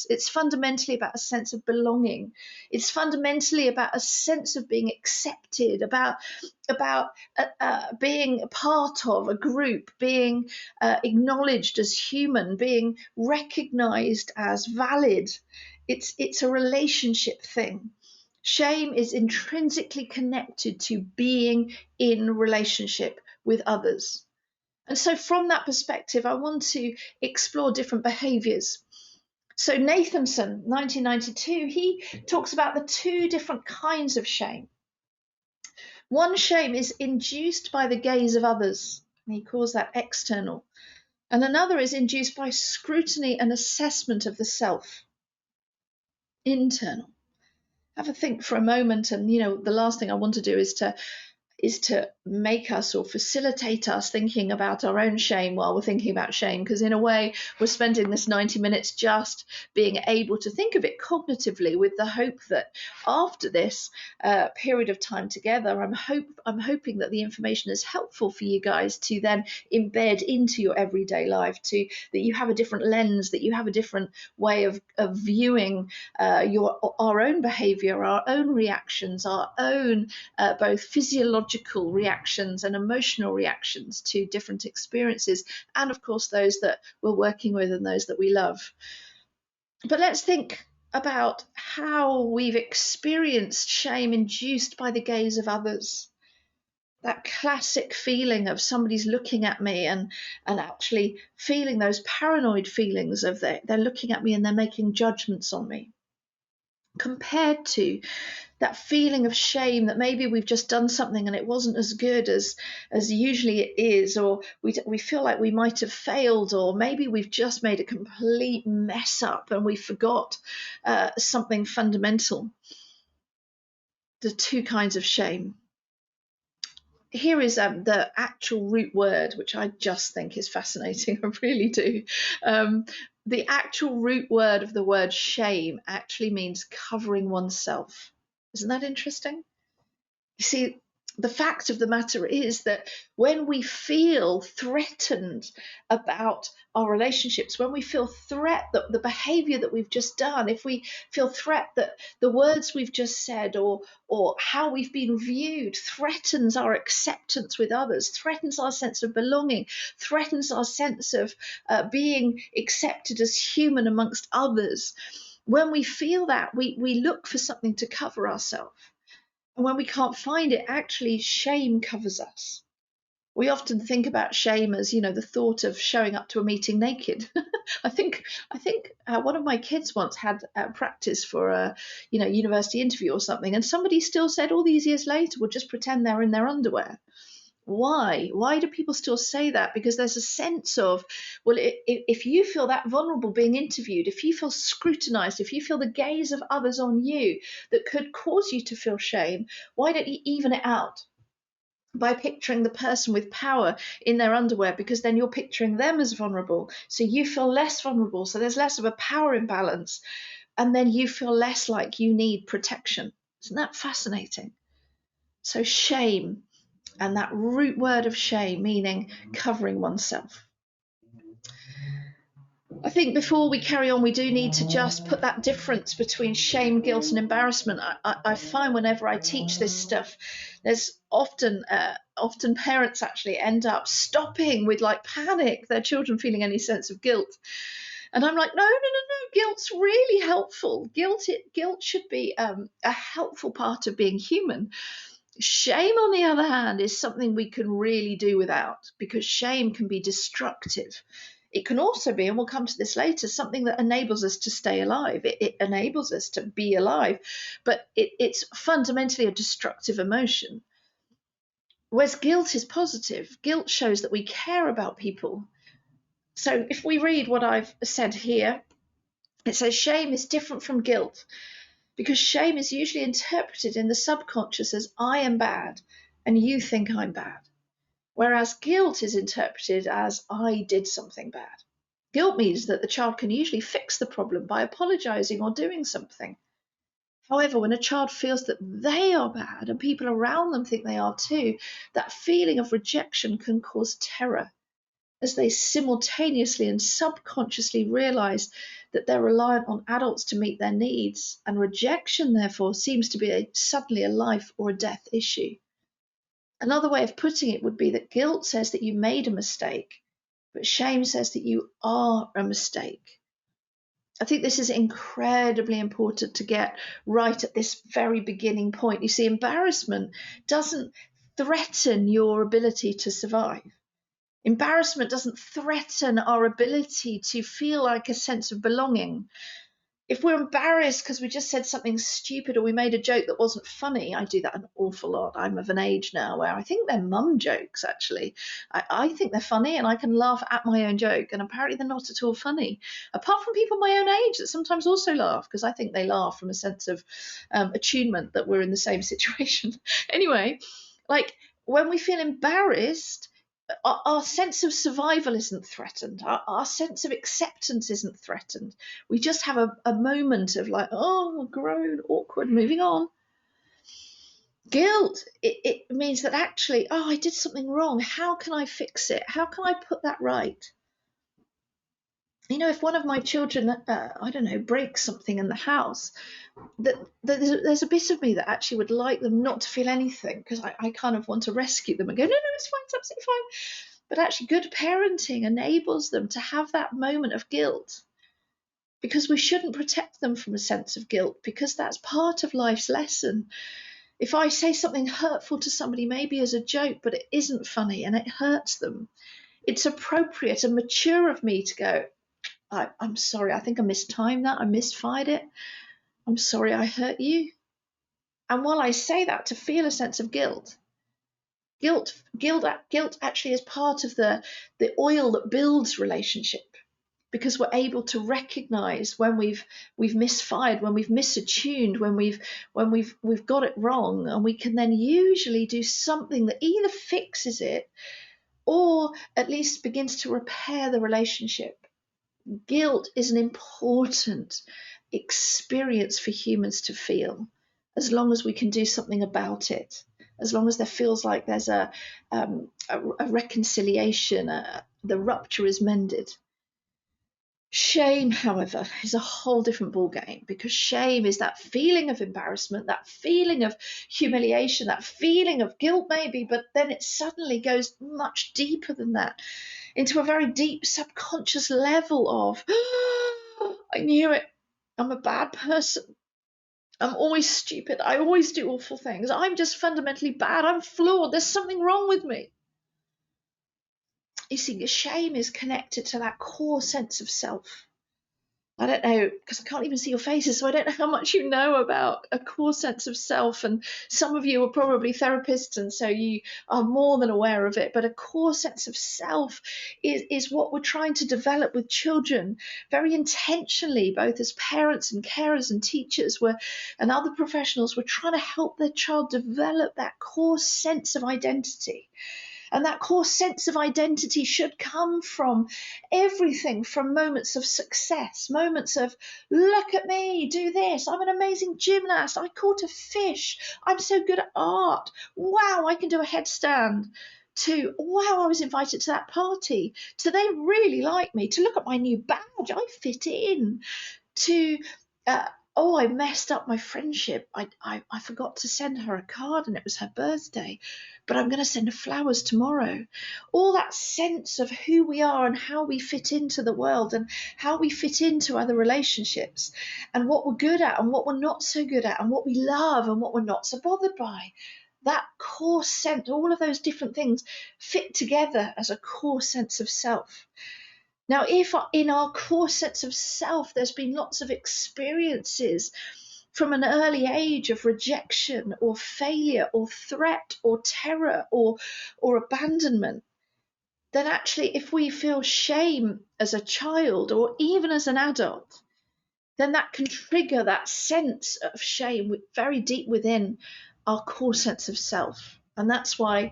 others. It's fundamentally about a sense of belonging. It's fundamentally about a sense of being accepted, about being a part of a group, being acknowledged as human, being recognized as valid. It's a relationship thing. Shame is intrinsically connected to being in relationship with others. And so, from that perspective, I want to explore different behaviors. So, Nathanson, 1992, he talks about the two different kinds of shame. One shame is induced by the gaze of others, and he calls that external. And another is induced by scrutiny and assessment of the self, internal. Have a think for a moment, and the last thing I want to do is to make us or facilitate us thinking about our own shame while we're thinking about shame, because in a way we're spending this 90 minutes just being able to think of it cognitively, with the hope that after this period of time together, I'm hoping that the information is helpful for you guys to then embed into your everyday life, that you have a different lens, that you have a different way of viewing our own behavior, our own reactions, our own both physiological reactions and emotional reactions to different experiences, and of course those that we're working with and those that we love. But let's think about how we've experienced shame induced by the gaze of others. That classic feeling of somebody's looking at me and actually feeling those paranoid feelings of they're looking at me and they're making judgments on me, compared to that feeling of shame that maybe we've just done something and it wasn't as good as usually it is, or we feel like we might have failed, or maybe we've just made a complete mess up and we forgot something fundamental. The two kinds of shame. Here is the actual root word, which I just think is fascinating. I really do. The actual root word of the word shame actually means covering oneself. Isn't that interesting? You see, the fact of the matter is that when we feel threatened about our relationships, when we feel threat that the behavior that we've just done, if we feel threat that the words we've just said or how we've been viewed threatens our acceptance with others, threatens our sense of belonging, threatens our sense of being accepted as human amongst others, when we feel that, we look for something to cover ourselves. And when we can't find it, actually shame covers us. We often think about shame as, the thought of showing up to a meeting naked. I think one of my kids once had practice for a, university interview or something, and somebody still said all these years later, well, just pretend they're in their underwear. Why? Why do people still say that? Because there's a sense of, well, if you feel that vulnerable being interviewed, if you feel scrutinized, if you feel the gaze of others on you that could cause you to feel shame, why don't you even it out by picturing the person with power in their underwear? Because then you're picturing them as vulnerable, so you feel less vulnerable, so there's less of a power imbalance, and then you feel less like you need protection. Isn't that fascinating? So shame, and that root word of shame meaning covering oneself. I think before we carry on, we do need to just put that difference between shame, guilt, and embarrassment. I find whenever I teach this stuff, there's often parents actually end up stopping with like panic, their children feeling any sense of guilt. And I'm like, no, guilt's really helpful. Guilt should be a helpful part of being human. Shame, on the other hand, is something we can really do without, because shame can be destructive. It can also be, and we'll come to this later, something that enables us to stay alive. It enables us to be alive, but it's fundamentally a destructive emotion. Whereas guilt is positive. Guilt shows that we care about people. So if we read what I've said here, it says shame is different from guilt, because shame is usually interpreted in the subconscious as I am bad and you think I'm bad, whereas guilt is interpreted as I did something bad. Guilt means that the child can usually fix the problem by apologizing or doing something. However, when a child feels that they are bad and people around them think they are too, that feeling of rejection can cause terror, as they simultaneously and subconsciously realize that they're reliant on adults to meet their needs, and rejection, therefore, seems to be suddenly a life or a death issue. Another way of putting it would be that guilt says that you made a mistake, but shame says that you are a mistake. I think this is incredibly important to get right at this very beginning point. You see, embarrassment doesn't threaten your ability to survive. Embarrassment doesn't threaten our ability to feel like a sense of belonging. If we're embarrassed because we just said something stupid or we made a joke that wasn't funny, I do that an awful lot. I'm of an age now where I think they're mum jokes, actually. I think they're funny and I can laugh at my own joke, and apparently they're not at all funny. Apart from people my own age that sometimes also laugh, because I think they laugh from a sense of attunement that we're in the same situation. Anyway, like when we feel embarrassed, our sense of survival isn't threatened. Our sense of acceptance isn't threatened. We just have a moment of like, oh, grown, awkward, moving on. Guilt, it means that actually, oh, I did something wrong. How can I fix it? How can I put that right? You know, if one of my children, I don't know, breaks something in the house, there's a bit of me that actually would like them not to feel anything, because I kind of want to rescue them and go, no, it's fine, it's absolutely fine. But actually, good parenting enables them to have that moment of guilt, because we shouldn't protect them from a sense of guilt, because that's part of life's lesson. If I say something hurtful to somebody, maybe as a joke, but it isn't funny and it hurts them, it's appropriate and mature of me to go, I'm sorry, I think I mistimed that, I misfired it. I'm sorry I hurt you. And while I say that, to feel a sense of guilt actually is part of the oil that builds relationship, because we're able to recognize when we've misfired, when we've misattuned, when we've got it wrong, and we can then usually do something that either fixes it or at least begins to repair the relationship. Guilt is an important experience for humans to feel, as long as we can do something about it, as long as there feels like there's a reconciliation, the rupture is mended. Shame, however, is a whole different ballgame, because shame is that feeling of embarrassment, that feeling of humiliation, that feeling of guilt maybe, but then it suddenly goes much deeper than that, into a very deep subconscious level of, oh, I knew it, I'm a bad person, I'm always stupid, I always do awful things, I'm just fundamentally bad, I'm flawed, there's something wrong with me. You see, shame is connected to that core sense of self. I don't know, because I can't even see your faces, so I don't know how much you know about a core sense of self. And some of you are probably therapists, and so you are more than aware of it. But a core sense of self is what we're trying to develop with children very intentionally, both as parents and carers and teachers and other professionals. We're trying to help their child develop that core sense of identity. And that core sense of identity should come from everything from moments of success, moments of, look at me, do this, I'm an amazing gymnast, I caught a fish, I'm so good at art, wow, I can do a headstand, to, wow, I was invited to that party, to, they really like me, to, look at my new badge, I fit in, to, oh, I messed up my friendship. I forgot to send her a card and it was her birthday, but I'm going to send her flowers tomorrow. All that sense of who we are and how we fit into the world and how we fit into other relationships and what we're good at and what we're not so good at and what we love and what we're not so bothered by. That core sense, all of those different things fit together as a core sense of self. Now, if in our core sense of self, there's been lots of experiences from an early age of rejection or failure or threat or terror or abandonment, then actually if we feel shame as a child or even as an adult, then that can trigger that sense of shame very deep within our core sense of self. And that's why